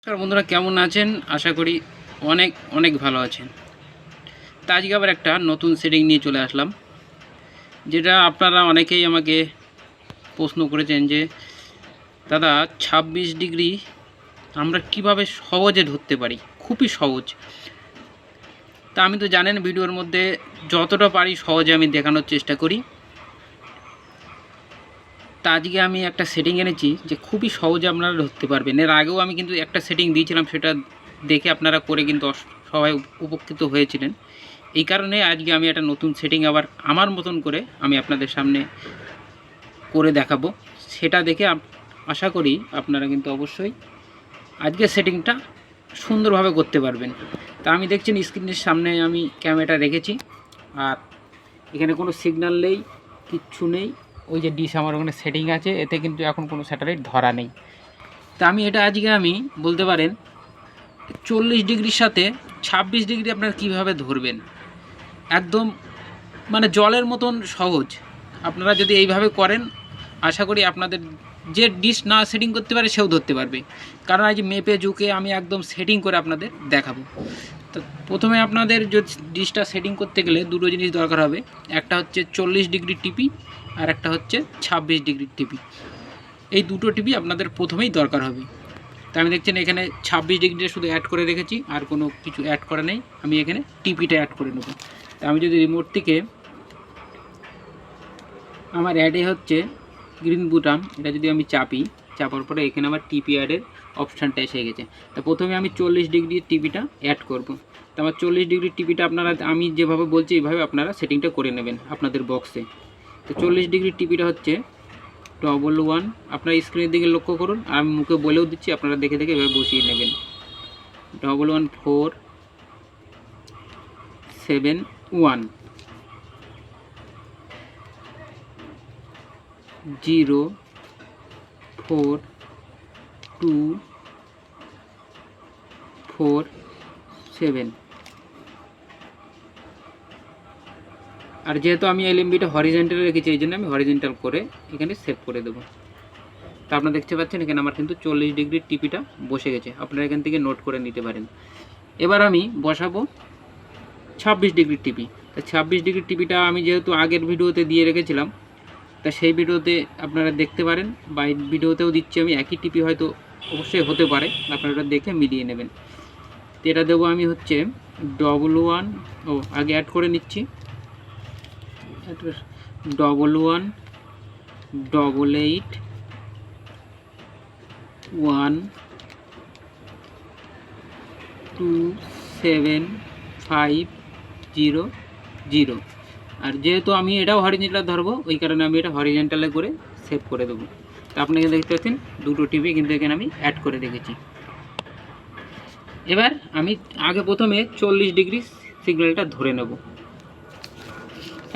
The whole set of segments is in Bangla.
নমস্কার বন্ধুরা, কেমন আছেন? আশা করি অনেক অনেক ভালো আছেন। তা আজকে আবার একটা নতুন সেটিং নিয়ে চলে আসলাম, যেটা আপনারা অনেকেই আমাকে প্রশ্ন করেছেন যে দাদা 26 ডিগ্রি আমরা কিভাবে সহজে ধরতে পারি। খুবই সহজ। তা আমি তো জানেন ভিডিওর মধ্যে যতটা পারি সহজে আমি দেখানোর চেষ্টা করি। তা আজকে আমি একটা সেটিং এনেছি যে খুবই সহজে আপনারা ধরতে পারবেন। এর আগেও আমি কিন্তু একটা সেটিং দিয়েছিলাম, সেটা দেখে আপনারা করে কিন্তু সবাই উপকৃত হয়েছিলেন। এই কারণে আজকে আমি একটা নতুন সেটিং আবার আমার মতন করে আমি আপনাদের সামনে করে দেখাবো। সেটা দেখে আশা করি আপনারা কিন্তু অবশ্যই আজকের সেটিংটা সুন্দরভাবে করতে পারবেন। তা আমি দেখছেন স্ক্রিনের সামনে আমি ক্যামেরাটা রেখেছি, আর এখানে কোনো সিগন্যাল নেই, কিচ্ছু নেই। ওই যে ডিশ আমার ওখানে সেটিং আছে, এতে কিন্তু এখন কোনো স্যাটেলাইট ধরা নেই। তা আমি এটা আজকে আমি বলতে পারেন 40 ডিগ্রির সাথে 26 ডিগ্রি আপনারা কীভাবে ধরবেন, একদম মানে জলের মতন সহজ। আপনারা যদি এইভাবে করেন আশা করি আপনাদের যে ডিশ না সেটিং করতে পারে সেও ধরতে পারবে। কারণ আজ মেপে ঝুঁকে আমি একদম সেটিং করে আপনাদের দেখাবো। তো প্রথমে আপনাদের যদি ডিশটা সেটিং করতে গেলে দুটো জিনিস দরকার হবে। একটা হচ্ছে 40 ডিগ্রি টিপি, আর একটা হচ্ছে 26 ডিগ্রি টিপি। এই দুটো টিপি আপনাদের প্রথমেই দরকার হবে। তো আমি দেখছেন এখানে 26 ডিগ্রিটা শুধু অ্যাড করে রেখেছি, আর কোনো কিছু অ্যাড করা নেই। আমি এখানে টিপিটা অ্যাড করে নেব। তো আমি যদি রিমোট থেকে আমার অ্যাডে হচ্ছে গ্রিন বুটাম, এটা যদি আমি চাপার পরে এখানে আমার টিপি অ্যাডের অপশানটা এসে গেছে। তো প্রথমে আমি 40 ডিগ্রি টিপিটা অ্যাড করব। তো আমার 40 ডিগ্রি টিপিটা আপনারা আমি যেভাবে বলছি এইভাবে আপনারা সেটিংটা করে নেবেন আপনাদের বক্সে। তো 40 ডিগ্রি টিপিটা হচ্ছে 11, আপনার স্ক্রিনের দিকে লক্ষ্য করুন, আমি মুখে বলেও দিচ্ছি, আপনারা দেখে দেখে এভাবে বসিয়ে নেবেন। 11471 04247। আর যেহেতু আমি এলএমবিটা হরিজেন্টাল রেখেছি, এই জন্য আমি হরিজেন্টাল করে এখানে সেভ করে দেবো। তা আপনারা দেখতে পাচ্ছেন এখানে আমার কিন্তু 40 ডিগ্রি টিপিটা বসে গেছে। আপনারা এখান থেকে নোট করে নিতে পারেন। এবার আমি বসাবো 26 ডিগ্রি টিপি। তা 26 ডিগ্রি টিপিটা আমি যেহেতু আগের ভিডিওতে দিয়ে রেখেছিলাম, তা সেই ভিডিওতে আপনারা দেখতে পারেন, বা এই ভিডিওতেও দিচ্ছি আমি। একই টিপি হয়তো অবশ্যই হতে পারে, আপনারা ওটা দেখে মিলিয়ে নেবেন। তো এটা দেবো আমি হচ্ছে 11, আগে অ্যাড করে নিচ্ছি, 11,127,500। আর যেহেতু আমি এটাও হরিজেন্টাল ধরবো, ওই কারণে আমি এটা হরিজেন্টালে করে সেভ করে দেবো। তো আপনাকে দেখতে পাচ্ছেন দুটো টিভি কিন্তু এখানে আমি অ্যাড করে রেখেছি। এবার আমি প্রথমে 40 ডিগ্রি সিগন্যালটা ধরে নেব।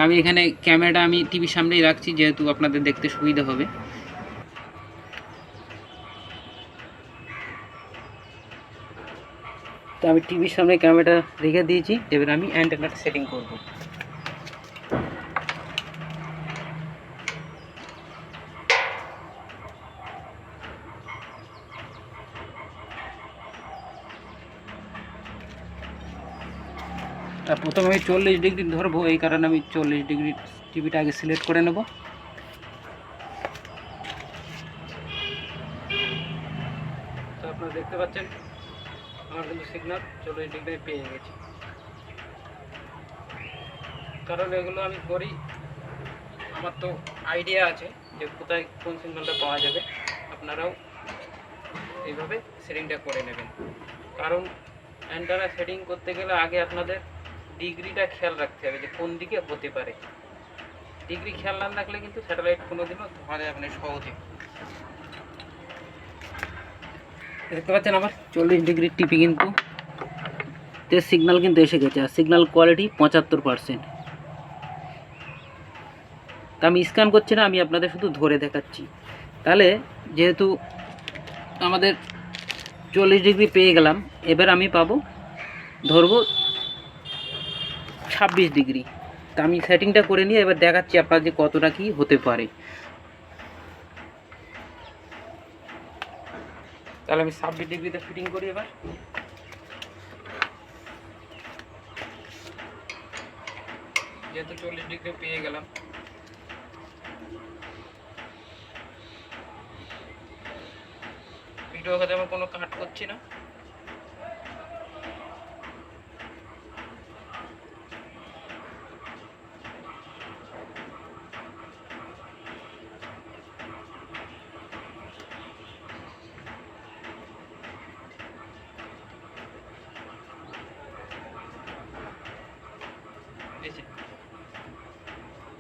আমি এখানে ক্যামেরাটা আমি টিভির সামনেই রাখছি, যেহেতু আপনাদের দেখতে সুবিধা হবে। তো আমি টিভির সামনে ক্যামেরাটা রেখে দিয়েছি। এবার আমি অ্যান্টেনাটা সেটিং করব। তা প্রথমে আমি 40 ডিগ্রি ধরবো, এই কারণে আমি 40 ডিগ্রি টিভিটা আগে সিলেক্ট করে নেব। তো আপনারা দেখতে পাচ্ছেন আমার কিন্তু সিগন্যাল 40 ডিগ্রি পেয়ে গেছে। কারণ এগুলো আমি করি, আমার তো আইডিয়া আছে যে কোথায় কোন সিগন্যালটা পাওয়া যাবে। আপনারাও এইভাবে সেটিংটা করে নেবেন। কারণ অ্যান্টেনা সেটিং করতে গেলে আগে আপনাদের ডিগ্রিটা খেয়াল রাখতে হবে যে কোন দিকে হতে পারে। ডিগ্রি খেয়াল না রাখলে কিন্তু স্যাটেলাইট কোনোদিনও ধরা যাবে না সহজে। দেখতে পাচ্ছেন আমার 40 ডিগ্রি টিপি কিন্তু সিগন্যাল কিন্তু এসে গেছে, আর সিগন্যাল কোয়ালিটি 75%। তা আমি স্ক্যান করছি না, আমি আপনাদের শুধু ধরে দেখাচ্ছি। তাহলে যেহেতু আমাদের 40 ডিগ্রি পেয়ে গেলাম, এবার আমি ধরবো 26 ডিগ্রি। তা আমি সেটিংটা করে নিয়ে এবার দেখাচ্ছি আপনার যে কতটা কি হতে পারে। তা তাহলে আমি 26 ডিগ্রিতে ফিটিং করি। এবার যেহেতু 40 ডিগ্রি পেয়ে গেলাম, ভিডিও খাতে আমি কোনো কাট করছি না।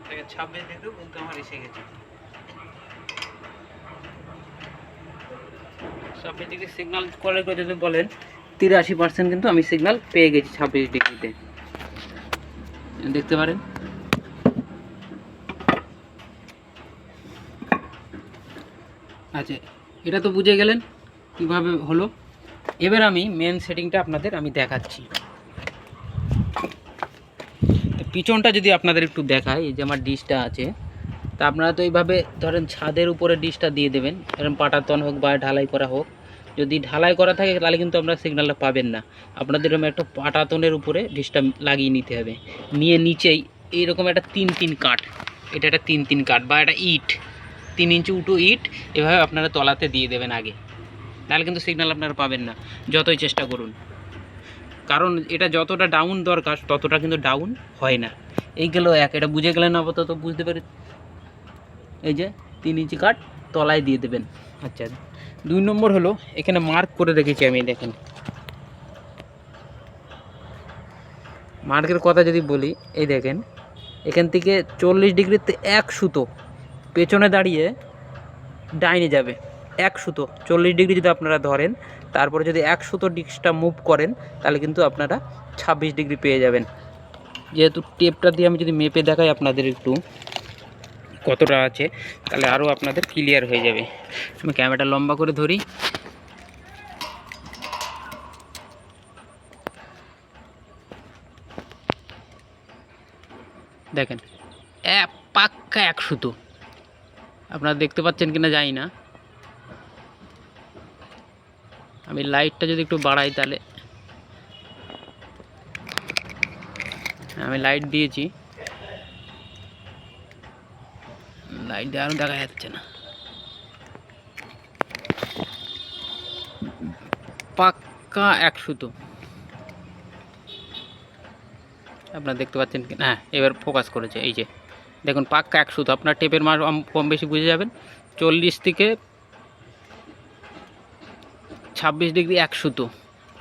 দেখেন 26 ডিগ্রি কিন্তু আমার এসে গেছে। 26 ডিগ্রি সিগন্যাল করে যদি বলেন 83% কিন্তু আমি সিগন্যাল পেয়ে গেছি 26 ডিগ্রিতে, দেখতে পারেন। আচ্ছা, এটা তো বুঝে গেলেন কিভাবে হলো। এবার আমি মেন সেটিংটা আপনাদের আমি দেখাচ্ছি। পিছনটা যদি আপনাদের একটু দেখাই, এই যে আমার ডিশটা আছে, তা আপনারা তো এইভাবে ধরেন ছাদের উপরে ডিশটা দিয়ে দেবেন, এরকম পাটাতন হোক বা ঢালাই করা হোক। যদি ঢালাই করা থাকে তাহলে কিন্তু আপনারা সিগন্যালটা পাবেন না। আপনাদের এরকম একটা পাটাতনের উপরে ডিশটা লাগিয়ে নিতে হবে। নিয়ে নিচেই এইরকম একটা 3-3 কাঠ, এটা একটা 3-3 কাঠ বা একটা ইট, 3 ইঞ্চি উঁচু ইট এভাবে আপনারা তলাতে দিয়ে দেবেন আগে, তাহলে কিন্তু সিগন্যাল আপনারা পাবেন না যতই চেষ্টা করুন। কারণ এটা যতটা ডাউন দরকার ততটা কিন্তু ডাউন হয় না। এইগুলো এটা বুঝে গেলেন আপাতত, বুঝতে পারি। এই যে 3 ইঞ্চি কাঠ তলায় দিয়ে দেবেন। আচ্ছা, 2 নম্বর হলো এখানে মার্ক করে রেখেছি আমি, দেখেন মার্কের কথা যদি বলি, এই দেখেন এখান থেকে 40 ডিগ্রিতে 1 সুতো পেছনে দাঁড়িয়ে ডাইনে যাবে। 1 সুতো 40 ডিগ্রি যদি আপনারা ধরেন, তারপরে যদি 1 সুতো ডিস্কটা মুভ করেন, তাহলে কিন্তু আপনারা 26 ডিগ্রি পেয়ে যাবেন। যেহেতু টেপটা দিয়ে আমি যদি মেপে দেখাই আপনাদের একটু কতটা আছে, তাহলে আরও আপনাদের ক্লিয়ার হয়ে যাবে। আমি ক্যামেরাটা লম্বা করে ধরি, দেখেন পাক্কা 1 সুতো। আপনারা দেখতে পাচ্ছেন কিনা জানি না, আমি লাইটটা যদি একটু বাড়াই, তাহলে আমি লাইট দিয়েছি, লাইট দিয়ে আরও দেখা যাচ্ছে না। পাক্কা 1 সুতো, আপনারা দেখতে পাচ্ছেন কি? হ্যাঁ, এবার ফোকাস করেছে। এই যে দেখুন পাক্কা 1 সুতো। আপনার টেপের মার কম বেশি বুঝে যাবেন। 40 থেকে 26 ডিগ্রি 1 সুতো।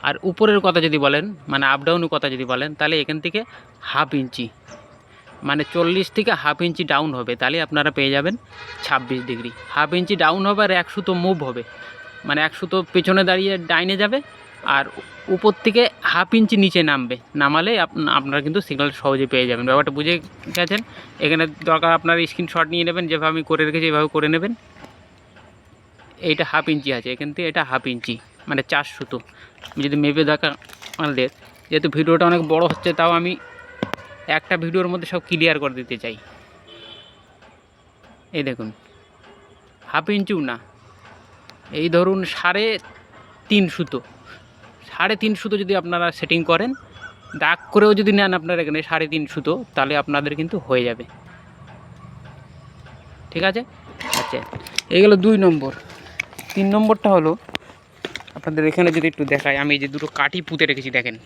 আর উপরের কথা যদি বলেন, মানে আপ ডাউনের কথা যদি বলেন, তাহলে এখান থেকে 1/2 ইঞ্চি, মানে 40 থেকে 1/2 ইঞ্চি ডাউন হবে, তাহলে আপনারা পেয়ে যাবেন 26 ডিগ্রি। 1/2 ইঞ্চি ডাউন হবে আর 1 সুতো মুভ হবে, মানে 1 সুতো পেছনে দাঁড়িয়ে ডাইনে যাবে আর উপর থেকে 1/2 ইঞ্চি নিচে নামালে আপনারা কিন্তু সিগন্যাল সহজে পেয়ে যাবেন। ব্যাপারটা বুঝে গেছেন? এখানে দরকার আপনারা স্ক্রিনশট নিয়ে নেবেন, যেভাবে আমি করে রেখেছি এভাবে করে নেবেন। এইটা 1/2 ইঞ্চি আছে, এখান থেকে এটা 1/2 ইঞ্চি, মানে 4 সুতো। আমি যদি মেপে দেখা আমাদের, যেহেতু ভিডিওটা অনেক বড় হচ্ছে, তাও আমি একটা ভিডিওর মধ্যে সব ক্লিয়ার করে দিতে চাই। এই দেখুন 1/2 ইঞ্চিও না, এই ধরুন 3.5 সুতো। 3.5 সুতো যদি আপনারা সেটিং করেন, দাগ করেও যদি নেন আপনারা এখানে 3.5 সুতো, তাহলে আপনাদের কিন্তু হয়ে যাবে। ঠিক আছে? আচ্ছা, এই গেল 2 নম্বর। 3 নম্বরটা হলো আপনাদের এখানে যদি একটু দেখাই, আমি যে দুটো কাঠি পুঁতে রেখেছি, দেখেন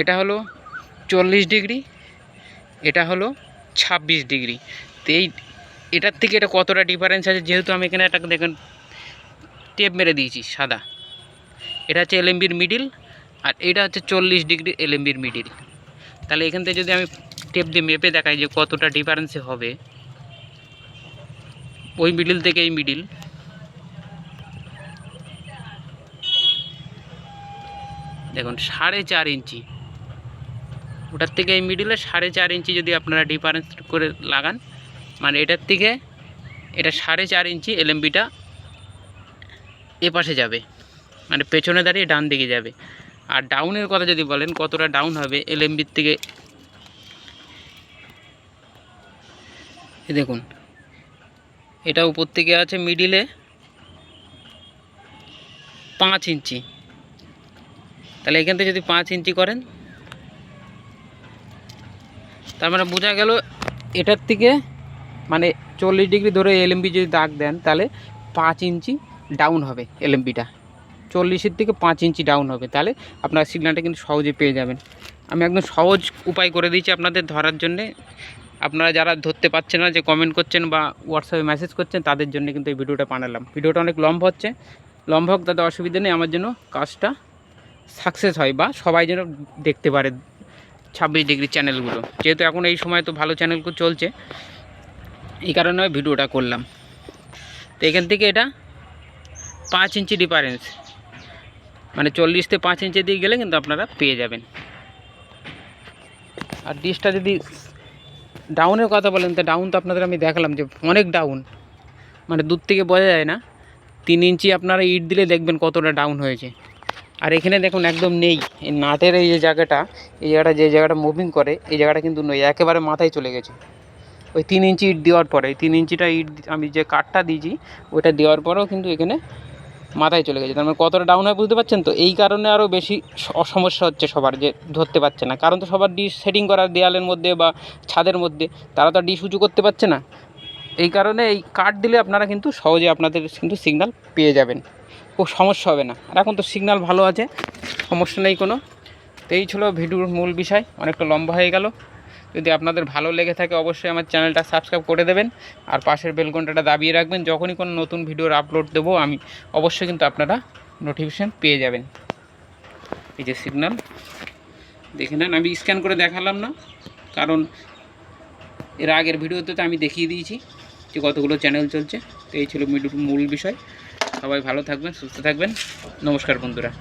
এটা হলো 40 ডিগ্রি, এটা হলো 26 ডিগ্রি। তো এটার থেকে এটা কতটা ডিফারেন্স আছে, যেহেতু আমি এখানে একটা দেখেন টেপ মেরে দিয়েছি সাদা, এটা হচ্ছে এলএমবির মিডিল, আর এটা হচ্ছে 40 ডিগ্রি এলএমবির মিডিল। তাহলে এখান থেকে যদি আমি টেপ দিয়ে মেপে দেখাই যে কতটা ডিফারেন্সে হবে, ওই মিডিল থেকে এই মিডিল, দেখুন 4.5 ইঞ্চি, ওটার থেকে এই মিডিলে 4.5 ইঞ্চি যদি আপনারা ডিফারেন্স করে লাগান, মানে এটার থেকে এটা 4.5 ইঞ্চি এলএমবিটা এ পাশে যাবে, মানে পেছনে দাঁড়িয়ে ডান দিকে যাবে। আর ডাউনের কথা যদি বলেন কতটা ডাউন হবে এলএমবির থেকে, দেখুন এটা উপর থেকে আছে মিডিলে, 5 ইঞ্চি। তাহলে এখান থেকে যদি 5 ইঞ্চি করেন, তার মানে বোঝা গেল এটার থেকে মানে 40 ডিগ্রি ধরে এলএমবি যদি দাগ দেন তাহলে 5 ইঞ্চি ডাউন হবে এলএমবিটা, 40-এর থেকে 5 ইঞ্চি ডাউন হবে। তাহলে আপনার সিগন্যালটা কিন্তু সহজে পেয়ে যাবেন। আমি একদম সহজ উপায় করে দিয়েছি আপনাদের ধরার জন্যে। আপনারা যারা ধরতে পারছেন না, যে কমেন্ট করছেন বা হোয়াটসঅ্যাপে মেসেজ করছেন, তাদের জন্য কিন্তু এই ভিডিওটা বানালাম। ভিডিওটা অনেক লম্বা হচ্ছে, লম্বা হোক তাতে অসুবিধা নেই, আমার জন্য কাজটা সাকসেস হয় বা সবাই যেন দেখতে পারে 26 ডিগ্রি চ্যানেলগুলো। যেহেতু এখন এই সময় তো ভালো চ্যানেলগুলো চলছে, এই কারণে ভিডিওটা করলাম। তো এখান থেকে এটা 5 ইঞ্চি ডিফারেন্স, মানে 40 থেকে 5 ইঞ্চি দিয়ে গেলে কিন্তু আপনারা পেয়ে যাবেন। আর ডিশটা যদি ডাউনের কথা বলেন, তো ডাউন তো আপনাদের আমি দেখালাম যে অনেক ডাউন, মানে দূর থেকে বোঝা যায় না। 3 ইঞ্চি আপনারা ইট দিলে দেখবেন কতটা ডাউন হয়েছে। আর এখানে দেখুন একদম নেই, এই নাটের এই যে জায়গাটা, যে জায়গাটা মুভিং করে, এই জায়গাটা কিন্তু নেই, একেবারে মাথায় চলে গেছে। ওই 3 ইঞ্চি ইট দেওয়ার পরে, 3 ইঞ্চিটা ইট আমি যে কাঠটা দিয়েছি ওইটা দেওয়ার পরেও কিন্তু এখানে মাথায় চলে গেছে। তার মানে কতটা ডাউন হয় বুঝতে পারছেন তো। এই কারণে আরও বেশি সমস্যা হচ্ছে সবার, যে ধরতে পারছে না। কারণ তো সবার ডিশ সেটিং করার দেয়ালের মধ্যে বা ছাদের মধ্যে, তারা তো ডিশ উঁচু করতে পারছে না। এই কারণে এই কাঠ দিলে আপনারা কিন্তু সহজে আপনাদের কিন্তু সিগন্যাল পেয়ে যাবেন, খুব সমস্যা হবে না। আর এখন তো সিগন্যাল ভালো আছে, সমস্যা নেই কোনো। তো এই ছিল ভিডিওর মূল বিষয়, অনেকটা লম্বা হয়ে গেল। যদি আপনাদের ভালো লেগে থাকে অবশ্যই আমার চ্যানেলটা সাবস্ক্রাইব করে দেবেন, আর পাশের বেল ঘন্টাটা দাবিয়ে রাখবেন। যখনই কোনো নতুন ভিডিওর আপলোড দেবো আমি অবশ্যই কিন্তু আপনারা নোটিফিকেশান পেয়ে যাবেন। এই যে সিগন্যাল দেখে নেন, আমি স্ক্যান করে দেখালাম না, কারণ এর আগের ভিডিওতে তো আমি দেখিয়ে দিয়েছি যে কতগুলো চ্যানেল চলছে। তো এই ছিল ভিডিওর মূল বিষয়। সবাই ভালো থাকবেন, সুস্থ থাকবেন। নমস্কার বন্ধুরা।